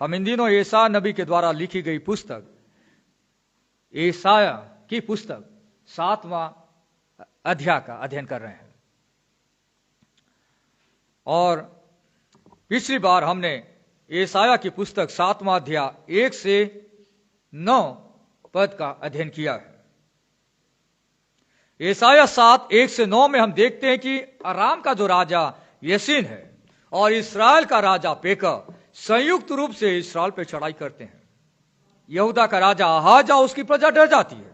हम इन दिनों एसाया नबी के द्वारा लिखी गई पुस्तक एसाया की पुस्तक 7वां अध्याय का अध्ययन कर रहे हैं। और पिछली बार हमने एसाया की पुस्तक 7वां अध्याय 1 से 9 पद का अध्ययन किया है। एसाया 7 1 से 9 में हम देखते हैं कि अराम का जो राजा यसीन है और इस्राएल का राजा पेका संयुक्त रूप से इस्राएल पे चढ़ाई करते हैं। यहूदा का राजा आहाजा उसकी प्रजा डर जाती है।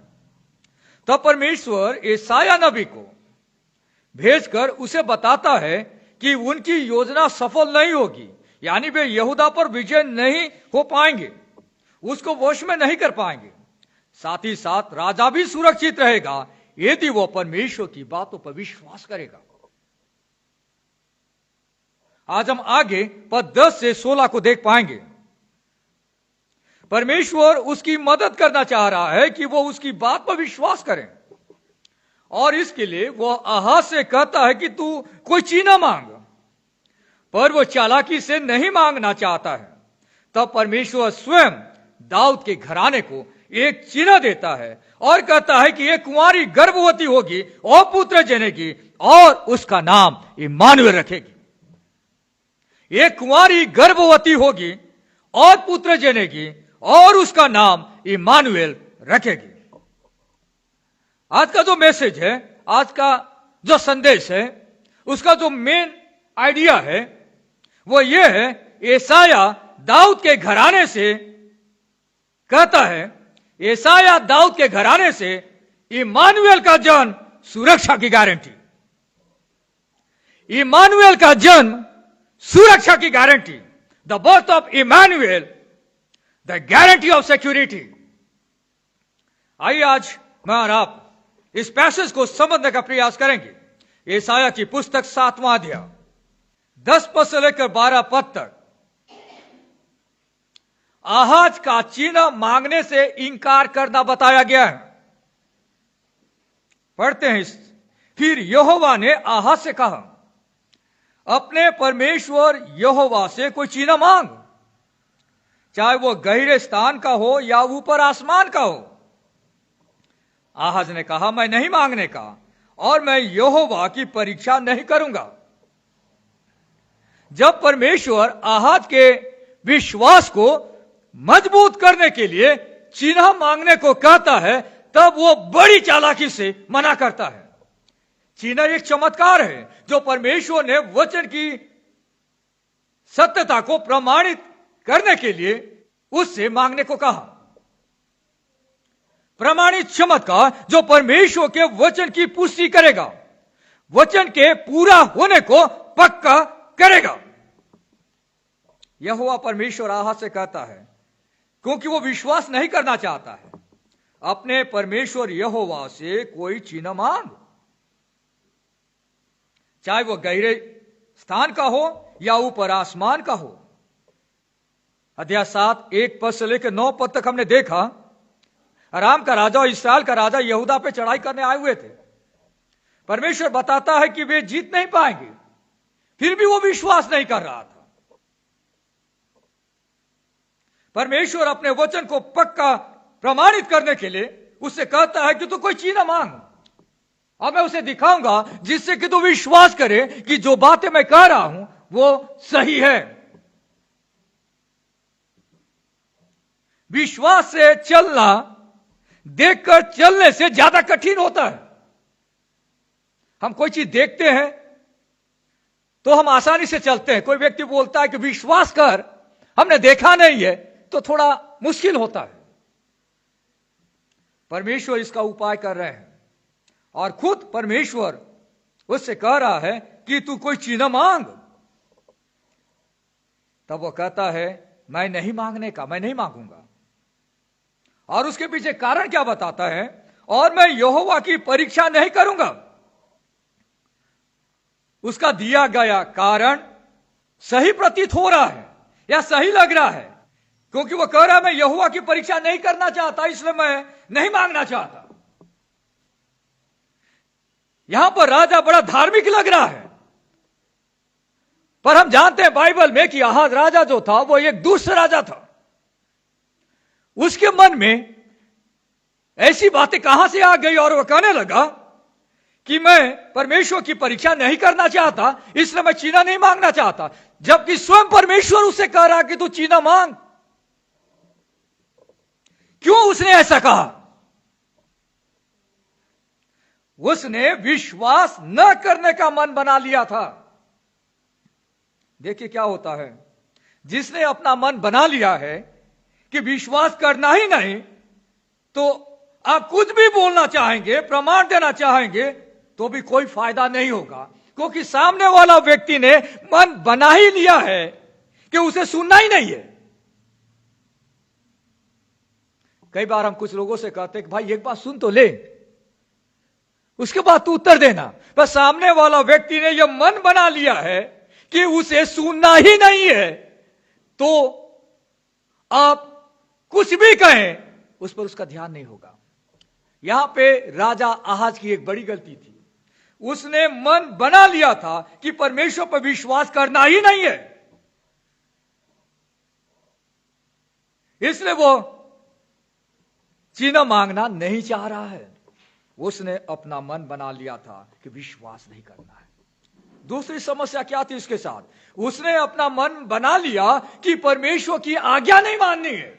तब परमेश्वर एसाया नबी को भेजकर उसे बताता है कि उनकी योजना सफल नहीं होगी, यानी वे यहूदा पर विजय नहीं हो पाएंगे, उसको वश में नहीं कर पाएंगे। साथ ही साथ राजा भी सुरक्षित रहेगा यदि वो परमेश्वर की बातों पर विश्वास करेगा। आज हम आगे पद 10 से 16 को देख पाएंगे। परमेश्वर उसकी मदद करना चाह रहा है कि वो उसकी बात पर विश्वास करें, और इसके लिए वो आहाज से कहता है कि तू कोई चीना मांग, पर वो चालाकी से नहीं मांगना चाहता है। तब परमेश्वर स्वयं दाऊद के घराने को एक चिन्ह देता है और कहता है कि एक कुंवारी गर्भवती होगी और पुत्र जनेगी और उसका नाम इम्मानुएल रखेगी। एक कुंवारी गर्भवती होगी और पुत्र जनेगी और उसका नाम इम्मानुएल रखेगी। आज का जो मैसेज है, आज का जो संदेश है, उसका जो मेन आइडिया है वो ये है, एसाया दाऊद के घराने से कहता है, एसाया दाऊद के घराने से इम्मानुएल का जन्म सुरक्षा की गारंटी। इम्मानुएल का जन्म सुरक्षा की guarantee. The birth of Immanuel, the guarantee of security. आइए आज मैं और आप इस पैसेज को समझने का प्रयास करेंगे। एसाया की पुस्तक 7वां अध्याय 10 पद से लेकर 12 पद तक आहाज का चिन्ह मांगने से इंकार करना बताया गया है। पढ़ते हैं। फिर यहोवा ने आहाज से कहा, अपने परमेश्वर यहोवा से कोई चिन्ह मांग, चाहे वो गहरे स्थान का हो या ऊपर आसमान का हो। आहाज ने कहा, मैं नहीं मांगने का और मैं यहोवा की परीक्षा नहीं करूंगा। जब परमेश्वर आहाज के विश्वास को मजबूत करने के लिए चिन्ह मांगने को कहता है, तब वो बड़ी चालाकी से मना करता है। चिन्ह एक चमत्कार है जो परमेश्वर ने वचन की सत्यता को प्रमाणित करने के लिए उससे मांगने को कहा। प्रमाणित चमत्कार जो परमेश्वर के वचन की पुष्टि करेगा, वचन के पूरा होने को पक्का करेगा। यहोवा परमेश्वर आहाज से कहता है, क्योंकि वो विश्वास नहीं करना चाहता है, अपने परमेश्वर यहोवा से कोई चिन्ह मांग, चाहे वो गहरे स्थान का हो या ऊपर आसमान का हो। अध्याय 7 1 पद से लेकर 9 पद तक हमने देखा, अराम का राजा और इस्राएल का राजा यहूदा पे चढ़ाई करने आए हुए थे। परमेश्वर बताता है कि वे जीत नहीं पाएंगे, फिर भी वो विश्वास नहीं कर रहा था। परमेश्वर अपने वचन को पक्का प्रमाणित करने के लिए उससे कहता है कि तू कोई चिन्ह मांग, और मैं उसे दिखाऊंगा जिससे कि तू विश्वास करे कि जो बातें मैं कह रहा हूं वो सही है। विश्वास से चलना देखकर चलने से ज्यादा कठिन होता है। हम कोई चीज देखते हैं तो हम आसानी से चलते हैं। कोई व्यक्ति बोलता है कि विश्वास कर, हमने देखा नहीं है, तो थोड़ा मुश्किल होता है। परमेश्वर इसका उपाय कर रहे हैं और खुद परमेश्वर उससे कह रहा है कि तू कोई चिन्ह मांग। तब वो कहता है, मैं नहीं मांगने का, मैं नहीं मांगूंगा। और उसके पीछे कारण क्या बताता है, और मैं यहोवा की परीक्षा नहीं करूंगा। उसका दिया गया कारण सही प्रतीत हो रहा है या सही लग रहा है, क्योंकि वो कह रहा है मैं यहोवा की परीक्षा नहीं करना चाहता, इसलिए मैं नहीं मांगना चाहता। यहां पर राजा बड़ा धार्मिक लग रहा है, पर हम जानते हैं बाइबल में कि आहाज राजा जो था वो एक दुष्ट राजा था। उसके मन में ऐसी बातें कहां से आ गई और वह कहने लगा कि मैं परमेश्वर की परीक्षा नहीं करना चाहता, इसलिए मैं चीना नहीं मांगना चाहता, जबकि स्वयं परमेश्वर उसे कह रहा कि तू चीना मांग। क्यों उसने ऐसा कहा? उसने विश्वास न करने का मन बना लिया था। देखिए क्या होता है, जिसने अपना मन बना लिया है कि विश्वास करना ही नहीं, तो आप कुछ भी बोलना चाहेंगे, प्रमाण देना चाहेंगे, तो भी कोई फायदा नहीं होगा, क्योंकि सामने वाला व्यक्ति ने मन बना ही लिया है कि उसे सुनना ही नहीं है। कई बार हम कुछ लोगों से कहते हैं कि भाई एक बात सुन तो ले, उसके बाद तू उत्तर देना। पर सामने वाला व्यक्ति ने यह मन बना लिया है कि उसे सुनना ही नहीं है, तो आप कुछ भी कहें उस पर उसका ध्यान नहीं होगा। यहां पे राजा आहाज की एक बड़ी गलती थी। उसने मन बना लिया था कि परमेश्वर पर विश्वास करना ही नहीं है, इसलिए वो चीना मांगना नहीं चाह रहा है। उसने अपना मन बना लिया था कि विश्वास नहीं करना है। दूसरी समस्या क्या थी उसके साथ? उसने अपना मन बना लिया कि परमेश्वर की आज्ञा नहीं माननी है।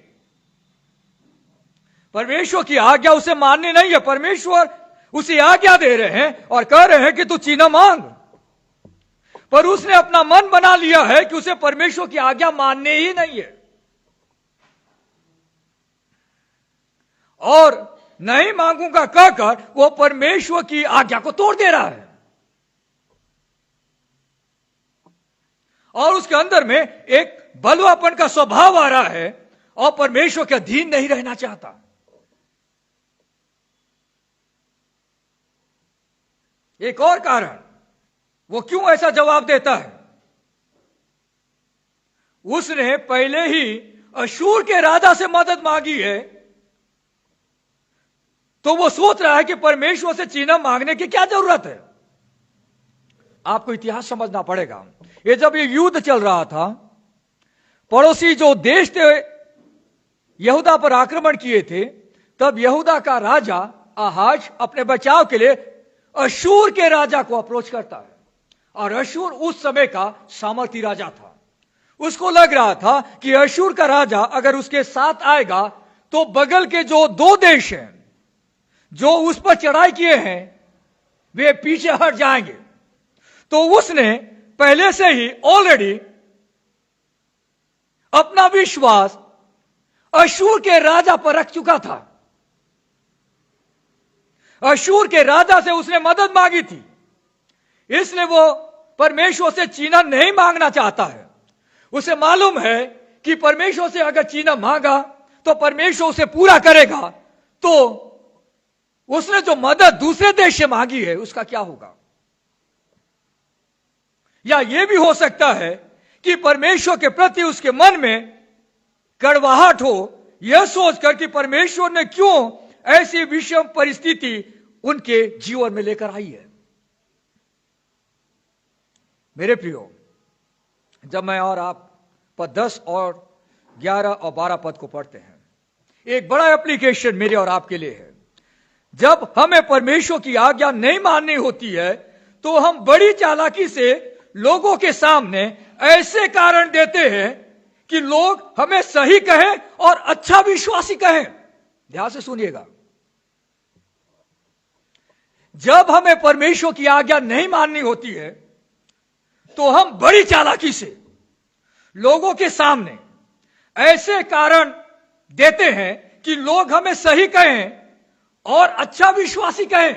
परमेश्वर की आज्ञा उसे माननी नहीं है। परमेश्वर उसे आज्ञा दे रहे हैं और कह रहे हैं कि तू चीना मांग, पर उसने अपना मन बना लिया है कि उसे परमेश्वर की आज्ञा माननी ही नहीं है, और नहीं मांगूंगा कहकर वो परमेश्वर की आज्ञा को तोड़ दे रहा है, और उसके अंदर में एक बलवापन का स्वभाव आ रहा है और परमेश्वर के अधीन नहीं रहना चाहता। एक और कारण, वो क्यों ऐसा जवाब देता है? उसने पहले ही अशूर के राजा से मदद मांगी है, तो वो सोच रहा है कि परमेश्वर से चीना मांगने की क्या जरूरत है। आपको इतिहास समझना पड़ेगा। ये जब ये युद्ध चल रहा था, पड़ोसी जो देश थे यहूदा पर आक्रमण किए थे, तब यहूदा का राजा आहाज अपने बचाव के लिए अशूर के राजा को अप्रोच करता है, और अशूर उस समय का सामर्थी राजा था। उसको लग रहा था कि अशूर का राजा अगर उसके साथ आएगा तो बगल के जो दो देश हैं जो उस पर चढ़ाई किए हैं वे पीछे हट जाएंगे। तो उसने पहले से ही ऑलरेडी अपना विश्वास अशूर के राजा पर रख चुका था। अशूर के राजा से उसने मदद मांगी थी, इसलिए वो परमेश्वर से चीना नहीं मांगना चाहता है। उसे मालूम है कि परमेश्वर से अगर चीना मांगा तो परमेश्वर उसे पूरा करेगा, तो उसने जो मदद दूसरे देश से मांगी है उसका क्या होगा? या यह भी हो सकता है कि परमेश्वर के प्रति उसके मन में कड़वाहट हो, यह सोचकर कि परमेश्वर ने क्यों ऐसी विषम परिस्थिति उनके जीवन में लेकर आई है। मेरे प्रियो, जब मैं और आप पद 10 और 11 और 12 पद को पढ़ते हैं, एक बड़ा एप्लीकेशन मेरे और आपके लिए है। जब हमें परमेश्वर की आज्ञा नहीं माननी होती है तो हम बड़ी चालाकी से लोगों के सामने ऐसे कारण देते हैं कि लोग हमें सही कहें और अच्छा विश्वासी कहें। ध्यान से सुनिएगा, जब हमें परमेश्वर की आज्ञा नहीं माननी होती है तो हम बड़ी चालाकी से लोगों के सामने ऐसे कारण देते हैं कि लोग हमें सही कहें और अच्छा विश्वासी कहें,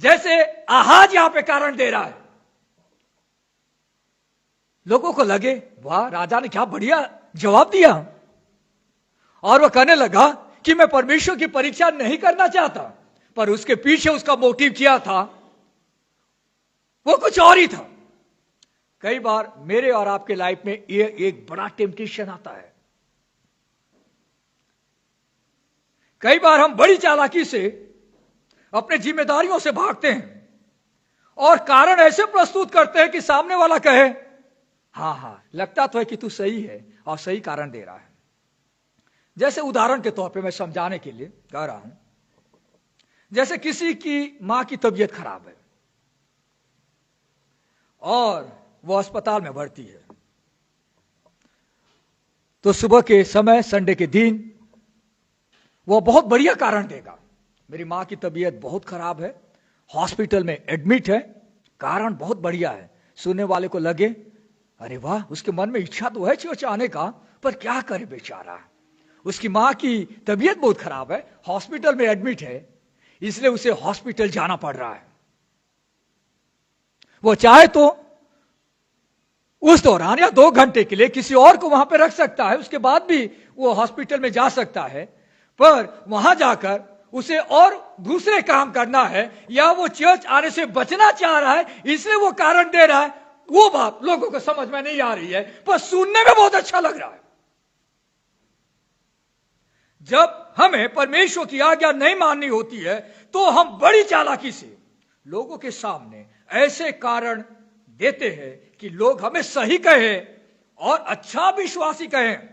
जैसे आहाज यहां पे कारण दे रहा है। लोगों को लगे वाह, राजा ने क्या बढ़िया जवाब दिया, और वह कहने लगा कि मैं परमेश्वर की परीक्षा नहीं करना चाहता, पर उसके पीछे उसका मोटिव क्या था वो कुछ और ही था। कई बार मेरे और आपके लाइफ में ये एक बड़ा टेम्पटेशन आता है। कई बार हम बड़ी चालाकी से अपने जिम्मेदारियों से भागते हैं और कारण ऐसे प्रस्तुत करते हैं कि सामने वाला कहे हाँ हाँ, लगता तो है कि तू सही है और सही कारण दे रहा है। जैसे उदाहरण के तौर पे मैं समझाने के लिए कह रहा हूं, जैसे किसी की मां की तबीयत खराब है और वो अस्पताल में भर्ती है, तो सुबह के समय, संडे के दिन, वो बहुत बढ़िया कारण देगा। मेरी मां की तबीयत बहुत खराब है, हॉस्पिटल में एडमिट है, कारण बहुत बढ़िया है। सुनने वाले को लगे अरे वाह, उसके मन में इच्छा तो है चर्च आने का, पर क्या करे बेचारा, उसकी मां की तबीयत बहुत खराब है, हॉस्पिटल में एडमिट है, इसलिए उसे हॉस्पिटल जाना पड़ रहा है। वो चाहे तो उस दौरान या 2 घंटे के लिए किसी और को वहां पर रख सकता है, उसके बाद भी वो हॉस्पिटल में जा सकता है, पर वहां जाकर उसे और दूसरे काम करना है, या वो चर्च आने से बचना चाह रहा है इसलिए वो कारण दे रहा है। वो बात लोगों को समझ में नहीं आ रही है, पर सुनने में बहुत अच्छा लग रहा है। जब हमें परमेश्वर की आज्ञा नहीं माननी होती है तो हम बड़ी चालाकी से लोगों के सामने ऐसे कारण देते हैं कि लोग हमें सही कहें और अच्छा विश्वासी कहें।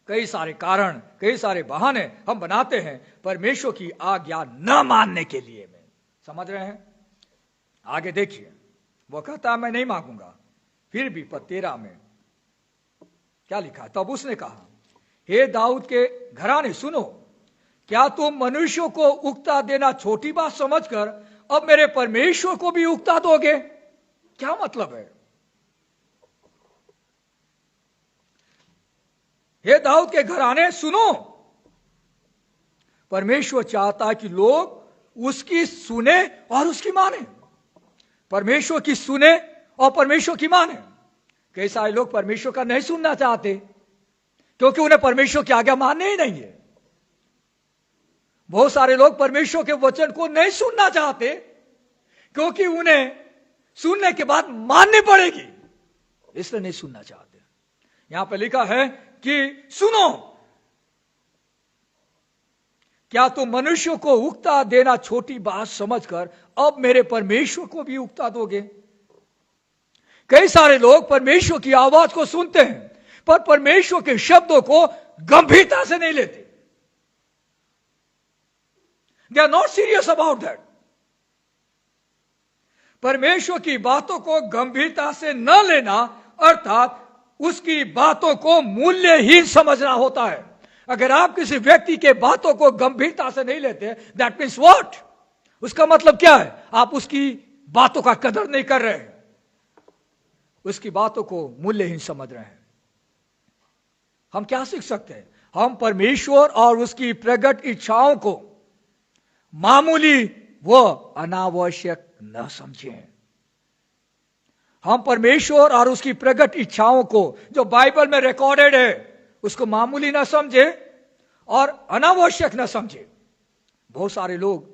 कई सारे कारण, कई सारे बहाने हम बनाते हैं परमेश्वर की आज्ञा न मानने के लिए में। समझ रहे हैं? आगे देखिए, वो कहता मैं नहीं मांगूंगा, फिर भी पद 13 में क्या लिखा? तब उसने कहा, हे दाऊद के घराने सुनो, क्या तुम मनुष्यों को उकता देना छोटी बात समझकर अब मेरे परमेश्वर को भी उकता दोगे? क्या मतलब है? हे दाऊद के घराने सुनो, परमेश्वर चाहता है कि लोग उसकी सुने और उसकी माने। परमेश्वर की सुने और परमेश्वर की माने। कई सारे लोग परमेश्वर का नहीं सुनना चाहते क्योंकि उन्हें परमेश्वर की आज्ञा माननी ही नहीं है। बहुत सारे लोग परमेश्वर के वचन को नहीं सुनना चाहते क्योंकि उन्हें सुनने के बाद माननी पड़ेगी, इसलिए नहीं सुनना चाहते। यहां पर लिखा है कि सुनो, क्या तुम मनुष्य को उकता देना छोटी बात समझकर अब मेरे परमेश्वर को भी उकता दोगे? कई सारे लोग परमेश्वर की आवाज को सुनते हैं पर परमेश्वर के शब्दों को गंभीरता से नहीं लेते। They are not serious about that. परमेश्वर की बातों को गंभीरता से न लेना अर्थात उसकी बातों को मूल्यहीन समझना होता है। अगर आप किसी व्यक्ति के बातों को गंभीरता से नहीं लेते, दैट मीन्स व्हाट? उसका मतलब क्या है? आप उसकी बातों का कदर नहीं कर रहे हैं, उसकी बातों को मूल्यहीन समझ रहे हैं। हम क्या सीख सकते हैं? हम परमेश्वर और उसकी प्रकट इच्छाओं को मामूली व अनावश्यक न समझें। हम परमेश्वर और उसकी प्रकट इच्छाओं को जो बाइबल में रिकॉर्डेड है उसको मामूली ना समझे और अनावश्यक ना समझे। बहुत सारे लोग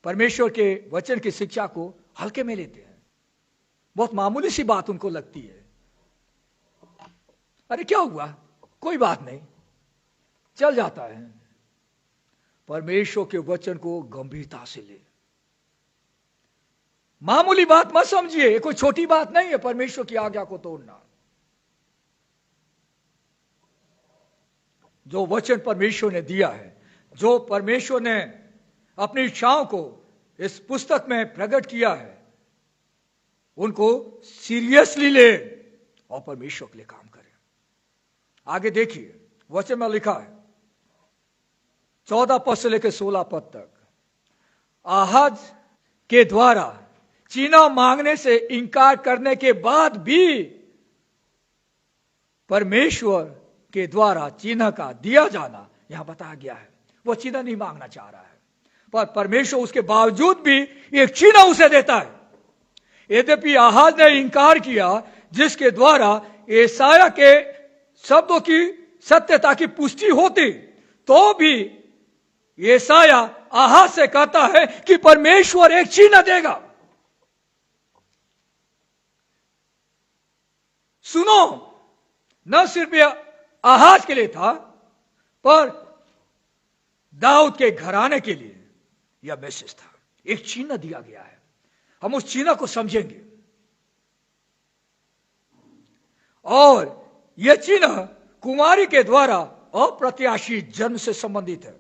परमेश्वर के वचन की शिक्षा को हल्के में लेते हैं, बहुत मामूली सी बात उनको लगती है। अरे क्या हुआ, कोई बात नहीं, चल जाता है। परमेश्वर के वचन को गंभीरता से ले, मामूली बात मत समझिए, ये कोई छोटी बात नहीं है परमेश्वर की आज्ञा को तोड़ना। जो वचन परमेश्वर ने दिया है, जो परमेश्वर ने अपनी इच्छाओं को इस पुस्तक में प्रकट किया है, उनको सीरियसली ले और परमेश्वर के लिए काम करें। आगे देखिए, वचन में लिखा है 14 पद से लेकर 16 पद तक, आहाज के द्वारा चिन्ह मांगने से इंकार करने के बाद भी परमेश्वर के द्वारा चिन्ह का दिया जाना यहां बताया गया है। वो चिन्ह नहीं मांगना चाह रहा है, पर परमेश्वर उसके बावजूद भी एक चिन्ह उसे देता है। यद्यपि आहाज ने इंकार किया, जिसके द्वारा यशायाह के शब्दों की सत्यता की पुष्टि होती, तो भी यशायाह आहाज से कहता है कि परमेश्वर एक चिन्ह देगा। सुनो, न सिर्फ यह आहाज के लिए था पर दाऊद के घराने के लिए यह मैसेज था। एक चिन्ह दिया गया है, हम उस चिन्ह को समझेंगे। और यह चिन्ह कुमारी के द्वारा अप्रत्याशित जन्म से संबंधित है।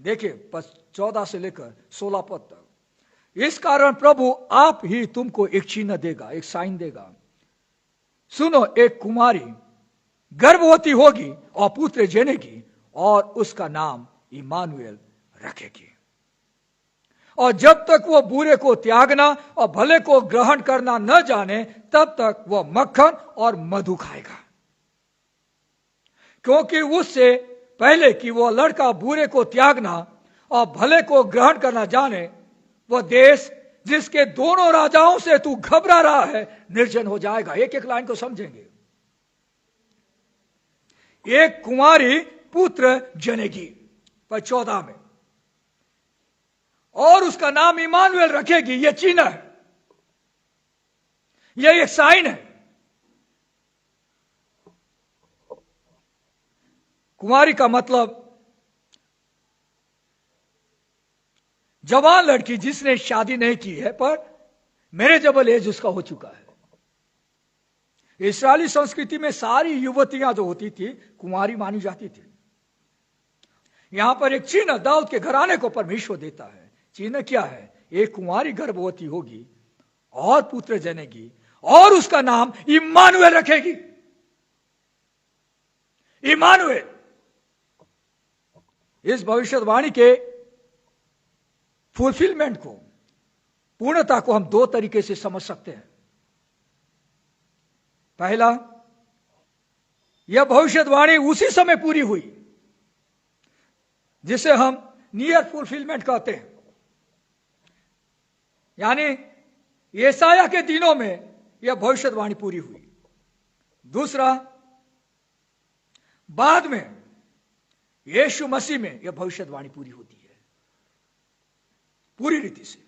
देखिए 14 से लेकर 16 पद तक। इस कारण प्रभु आप ही तुमको एक चिन्ह देगा, एक साइन देगा। सुनो, एक कुमारी गर्भवती होगी और पुत्र जनेगी और उसका नाम इमानुएल रखेगी। और जब तक वो बुरे को त्यागना और भले को ग्रहण करना न जाने तब तक वह मक्खन और मधु खाएगा, क्योंकि उससे पहले कि वह लड़का बुरे को त्यागना और भले को ग्रहण करना जाने, वह देश जिसके दोनों राजाओं से तू घबरा रहा है निर्जन हो जाएगा। एक एक लाइन को समझेंगे। एक कुमारी पुत्र जनेगी पर 14 में, और उसका नाम इमानुएल रखेगी। यह चिन्ह है, यह एक साइन है। कुमारी का मतलब जवान लड़की जिसने शादी नहीं की है पर मैरिजेबल एज उसका हो चुका है। इस्राएली संस्कृति में सारी युवतियां जो होती थी कुमारी मानी जाती थी। यहां पर एक चिन्ह दाऊद के घराने को परमेश्वर देता है। चिन्ह क्या है? एक कुमारी गर्भवती होगी और पुत्र जनेगी और उसका नाम इम्मानुएल रखेगी। इम्मानुएल। इस भविष्यवाणी के फुलफिलमेंट को, पूर्णता को हम दो तरीके से समझ सकते हैं। पहला, यह भविष्यवाणी उसी समय पूरी हुई जिसे हम नियर फुलफिलमेंट कहते हैं, यानी यशायाह के दिनों में यह भविष्यवाणी पूरी हुई। दूसरा, बाद में यीशु मसीह में यह भविष्यवाणी पूरी होती है पूरी रीति से।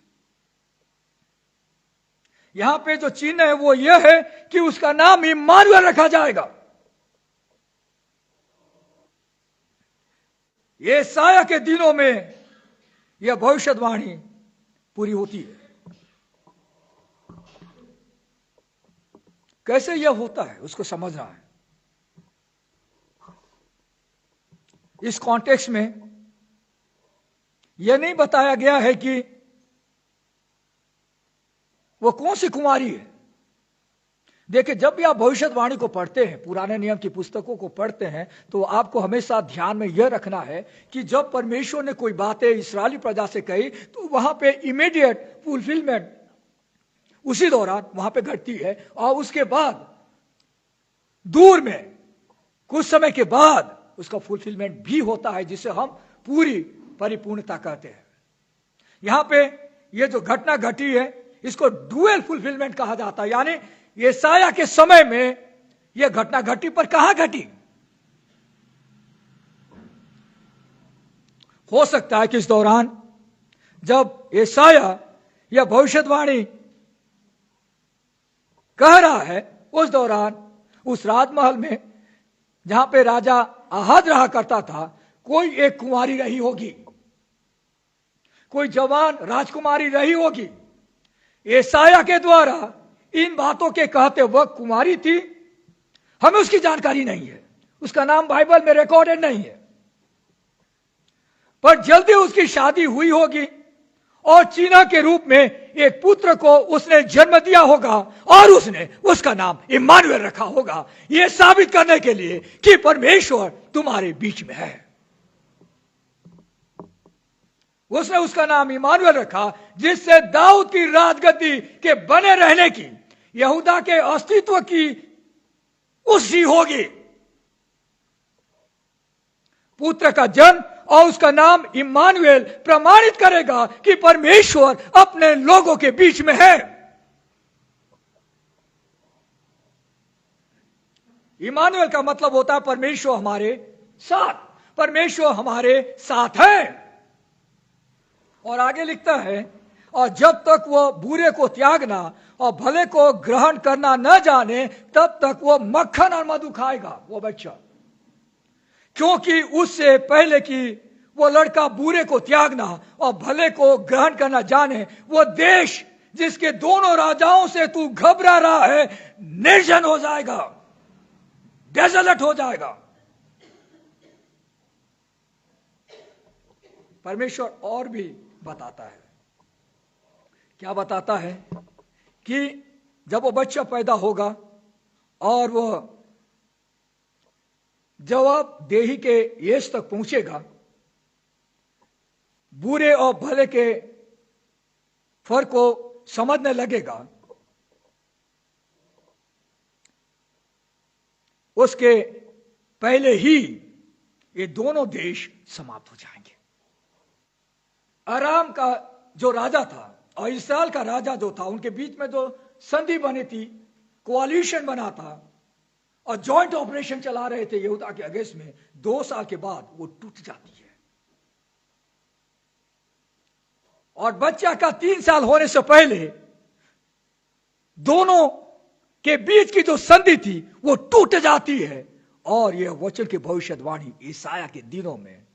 यहां पे जो चिन्ह है वो यह है कि उसका नाम इम्मानुएल रखा जाएगा। यशायाह के दिनों में यह भविष्यवाणी पूरी होती है। कैसे यह होता है उसको समझना है। इस कॉन्टेक्स्ट में यह नहीं बताया गया है कि वो कौन सी कुमारी है। देखिए, जब भी आप भविष्यवाणी को पढ़ते हैं, पुराने नियम की पुस्तकों को पढ़ते हैं, तो आपको हमेशा ध्यान में यह रखना है कि जब परमेश्वर ने कोई बातें इस्राएली प्रजा से कही तो वहां पे इमीडिएट फुलफिलमेंट उसी दौरान वहां पे घटती है, और उसके बाद दूर में कुछ समय के बाद उसका फुलफिलमेंट भी होता है, जिसे हम पूरी परिपूर्णता कहते हैं। यहां पे ये जो घटना घटी है इसको डुअल फुलफिलमेंट कहा जाता है, यानी यशायाह के समय में यह घटना घटी, पर कहां घटी? हो सकता है कि इस दौरान जब यशायाह यह भविष्यवाणी कह रहा है, उस दौरान उस राजमहल में जहां पे राजा आहाज रहा करता था, कोई एक कुमारी रही होगी, कोई जवान राजकुमारी रही होगी। यशायाह के द्वारा इन बातों के कहते वह कुमारी थी, हमें उसकी जानकारी नहीं है, उसका नाम बाइबल में रिकॉर्डेड नहीं है, पर जल्दी उसकी शादी हुई होगी और चिन्ह के रूप में एक पुत्र को उसने जन्म दिया होगा और उसने उसका नाम इम्मानुएल रखा होगा, यह साबित करने के लिए कि परमेश्वर तुम्हारे बीच में है। उसने उसका नाम इम्मानुएल रखा, जिससे दाऊद की राजगद्दी के बने रहने की, यहूदा के अस्तित्व की उसकी होगी। पुत्र का जन्म और उसका नाम इम्मानुएल प्रमाणित करेगा कि परमेश्वर अपने लोगों के बीच में है। इम्मानुएल का मतलब होता है परमेश्वर हमारे साथ, परमेश्वर हमारे साथ है। और आगे लिखता है, और जब तक वह बुरे को त्यागना और भले को ग्रहण करना न जाने तब तक वह मक्खन और मधु खाएगा, वो बच्चा, क्योंकि उससे पहले कि वो लड़का बुरे को त्यागना और भले को ग्रहण करना जाने, वो देश जिसके दोनों राजाओं से तू घबरा रहा है निर्जन हो जाएगा। डेजोलेट हो जाएगा। परमेश्वर और भी बताता है। क्या बताता है कि जब वो बच्चा पैदा होगा और वो जवाबदेही के एज तक पहुंचेगा, बुरे और भले के फर्क को समझने लगेगा, उसके पहले ही ये दोनों देश समाप्त हो जाएंगे। अराम का जो राजा था और इस्राएल का राजा जो था, उनके बीच में जो संधि बनी थी, कोalition बना था और जॉइंट ऑपरेशन चला रहे थे यहूदा के अगेंस्ट में, 2 साल के बाद वो टूट जाती है। और बच्चा का 3 साल होने से पहले दोनों के बीच की जो संधि थी वो टूट जाती है। और यह वचन की भविष्यवाणी ईसाया के दिनों में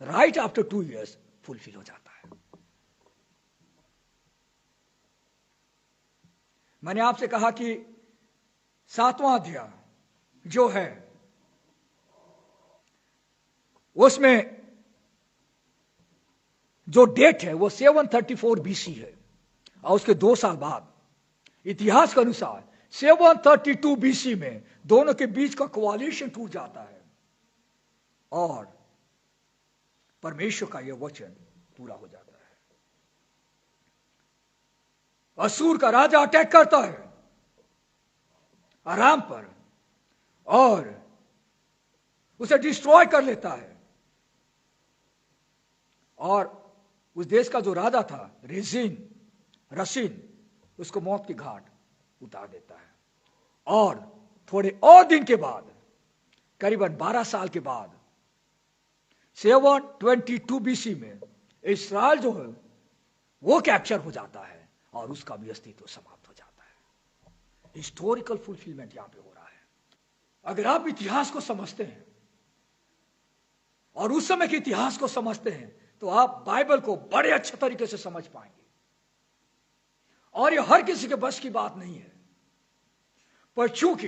राइट आफ्टर 2 इयर्स फुलफिल हो जाता है। मैंने आपसे कहा कि 7वां अध्याय जो है उसमें जो डेट है वो 734 BC है, और उसके 2 साल बाद इतिहास के अनुसार 732 BC में दोनों के बीच का कोalition टूट जाता है और परमेश्वर का यह वचन पूरा हो जाता है। असूर का राजा अटैक करता है अराम पर और उसे डिस्ट्रॉय कर लेता है, और उस देश का जो राजा था रसीन, उसको मौत की घाट उतार देता है। और थोड़े और दिन के बाद, करीबन 12 साल के बाद 722 BC में इस्राएल जो है वो कैप्चर हो जाता है और उसका भी अस्तित्व समाप्त हो जाता है। हिस्टोरिकल फुलफिलमेंट यहां पे हो रहा है। अगर आप इतिहास को समझते हैं और उस समय के इतिहास को समझते हैं तो आप बाइबल को बड़े अच्छे तरीके से समझ पाएंगे। और यह हर किसी के बस की बात नहीं है, पर चूंकि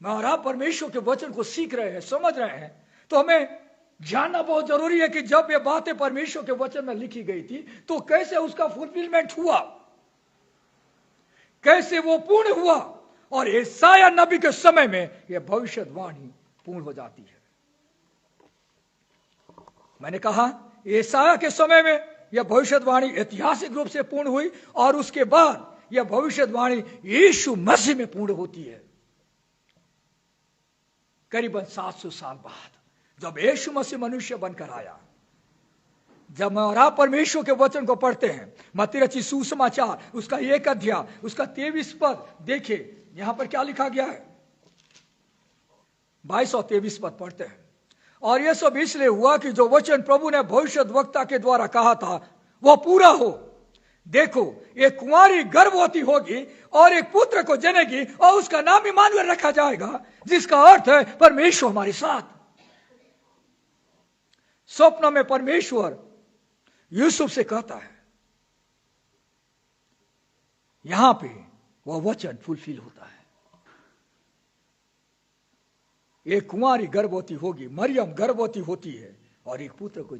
मैं और आप परमेश्वर के वचन को सीख रहे हैं, समझ रहे हैं, तो हमें जानना बहुत जरूरी है कि जब ये बातें परमेश्वर के वचन में लिखी गई थी तो कैसे उसका फुलफिलमेंट हुआ, कैसे वो पूर्ण हुआ। और यशायाह नबी के समय में यह भविष्यवाणी पूर्ण हो जाती है। मैंने कहा यशायाह के समय में यह भविष्यवाणी ऐतिहासिक रूप से पूर्ण हुई और उसके बाद यह भविष्यवाणी यीशु मसीह में पूर्ण होती है। करीबन 700 साल बाद जब यीशु मसीह मनुष्य बनकर आया, जब मैं और आप परमेश्वर के वचन को पढ़ते हैं, मत्ती रचित सुसमाचार उसका 1 अध्याय उसका 23 पद देखिए, यहां पर क्या लिखा गया है। 22 और 23 पद पढ़ते हैं। और यह सब इसलिए हुआ कि जो वचन प्रभु ने भविष्यद्वक्ता के द्वारा कहा था वह पूरा हो। देखो, एक कुंवारी गर्भवती होगी और एक पुत्र को जनेगी और उसका नाम इम्मानुएल रखा जाएगा, जिसका अर्थ है परमेश्वर हमारे साथ। स्वप्न में परमेश्वर यूसुफ से कहता है, यहां पे वह वचन फुलफिल होता है। एक कुंवारी गर्भवती होगी, मरियम गर्भवती होती है और एक पुत्र को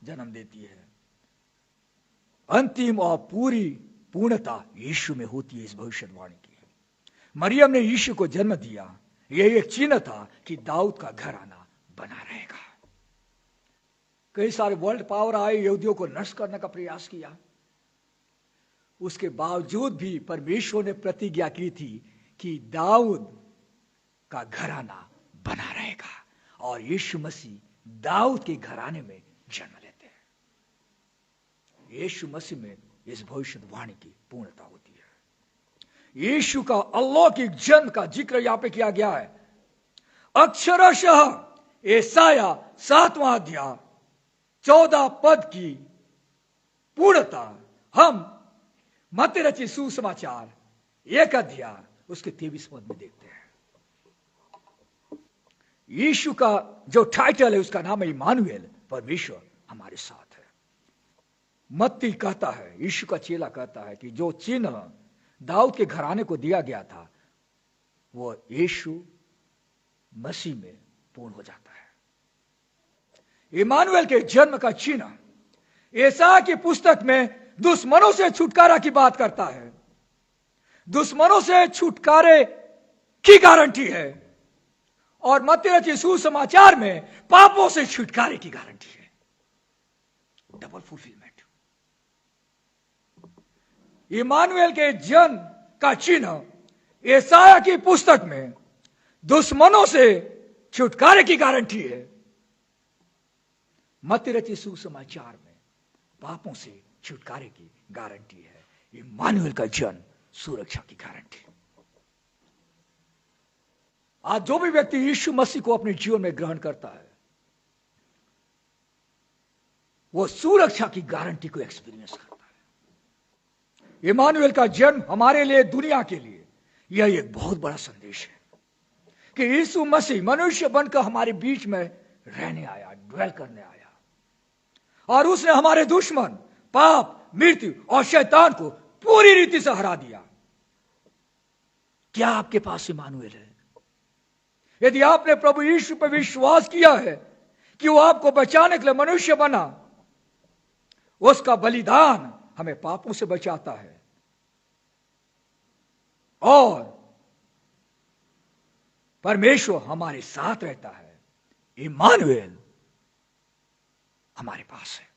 जन्म देती है। अंतिम और पूरी पूर्णता यीशु में होती है इस भविष्यवाणी की। मरियम ने यीशु को जन्म दिया, यह एक चिन्ह था कि दाऊद का घराना बना रहेगा। कई सारे वर्ल्ड पावर आए, यहूदियों को नष्ट करने का प्रयास किया, उसके बावजूद भी परमेश्वर ने प्रतिज्ञा की थी कि दाऊद का घराना बना रहेगा और यीशु मसीह दाऊद के घराने में जन्म लेते हैं। यीशु मसीह में इस भविष्यवाणी की पूर्णता होती है। यीशु का अलौकिक जन्म का जिक्र यहां पे किया गया है। अक्षरशः यशायाह 7वां अध्याय 14 पद की पूर्णता हम मत्ती रचित सुसमाचार 1 अध्याय उसके 23 पद में देखते हैं। यीशु का जो टाइटल है उसका नाम है इम्मानुएल, परमेश्वर हमारे साथ है। मत्ती कहता है, यीशु का चेला कहता है कि जो चिन्ह दाऊद के घराने को दिया गया था वो यीशु मसीह में पूर्ण हो जाता है। इमानुएल के जन्म का चिन्ह यशायाह की पुस्तक में दुश्मनों से छुटकारा की बात करता है। दुश्मनों से छुटकारे की गारंटी है, और मत्ती रचित सुसमाचार में पापों से छुटकारे की गारंटी है। Double fulfilment. इमानुएल के जन्म का चिन्ह यशायाह की पुस्तक में दुश्मनों से छुटकारे की गारंटी है। मत्ती रचित सुसमाचार में पापों से छुटकारे की गारंटी है। इमानुएल का जन्म सुरक्षा की गारंटी। आज जो भी व्यक्ति यीशु मसीह को अपने जीवन में ग्रहण करता है, वो सुरक्षा की गारंटी को एक्सपीरियंस करता है। इमानुएल का जन्म हमारे लिए, दुनिया के लिए, यह एक बहुत बड़ा संदेश है कि यीशु मसीह मनुष्य बनकर हमारे बीच में रहने आया, ड्वेल करने आया, और उसने हमारे दुश्मन पाप, मृत्यु और शैतान को पूरी रीति से हरा दिया। क्या आपके पास इमानुएल है? यदि आपने प्रभु यीशु पर विश्वास किया है कि वो आपको बचाने के लिए मनुष्य बना, उसका बलिदान हमें पापों से बचाता है, और परमेश्वर हमारे साथ रहता है। इमानुएल हमारे पास है,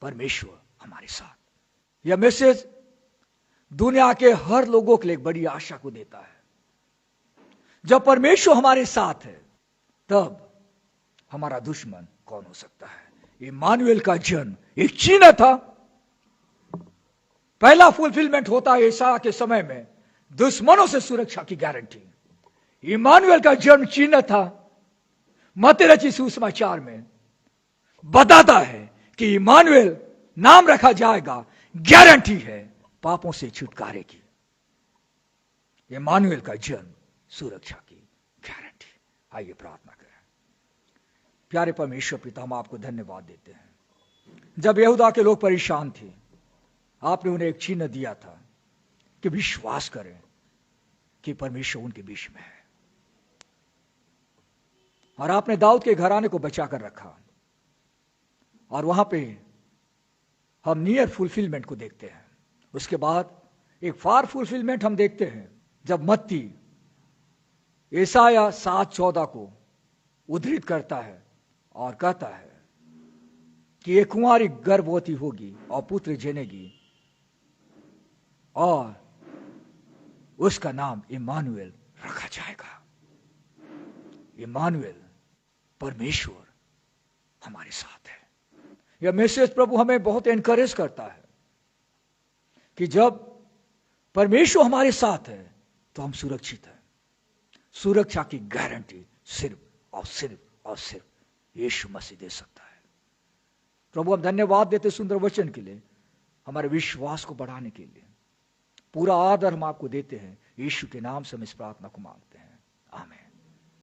परमेश्वर हमारे साथ। यह मैसेज दुनिया के हर लोगों के लिए एक बड़ी आशा को देता है। जब परमेश्वर हमारे साथ है, तब हमारा दुश्मन कौन हो सकता है? इमानुएल का जन्म एक चिन्ह था। पहला फुलफिलमेंट होता है यशायाह के समय में दुश्मनों से सुरक्षा की गारंटी। इमानुएल का जन्म चिन्ह था। मत्ती रचित सुसमाचार में बताता है कि इमानुएल नाम रखा जाएगा, गारंटी है पापों से छुटकारे की। इमानुएल का जन्म सुरक्षा की गारंटी। आइए प्रार्थना करें। प्यारे परमेश्वर पिता, हम आपको धन्यवाद देते हैं। जब यहूदा के लोग परेशान थे, आपने उन्हें एक चिन्ह दिया था कि विश्वास करें कि परमेश्वर उनके बीच में है, और आपने दाऊद के घराने को बचा कर रखा। और वहां पे हम नियर फुलफिलमेंट को देखते हैं। उसके बाद एक फार फुलफिलमेंट हम देखते हैं, जब मत्ती यशायाह 7:14 को उद्धृत करता है और कहता है कि एक कुंवारी गर्भवती होगी और पुत्र जनेगी, और उसका नाम इमानुएल रखा जाएगा। इमानुएल, परमेश्वर हमारे साथ है। यह मैसेज प्रभु हमें बहुत एनकरेज करता है कि जब परमेश्वर हमारे साथ है तो हम सुरक्षित हैं। सुरक्षा की गारंटी सिर्फ और सिर्फ और सिर्फ यीशु मसीह दे सकता है। प्रभु, हम धन्यवाद देते सुंदर वचन के लिए, हमारे विश्वास को बढ़ाने के लिए। पूरा आदर हम आपको देते हैं। यीशु के नाम से हम इस प्रार्थना को मांगते हैं।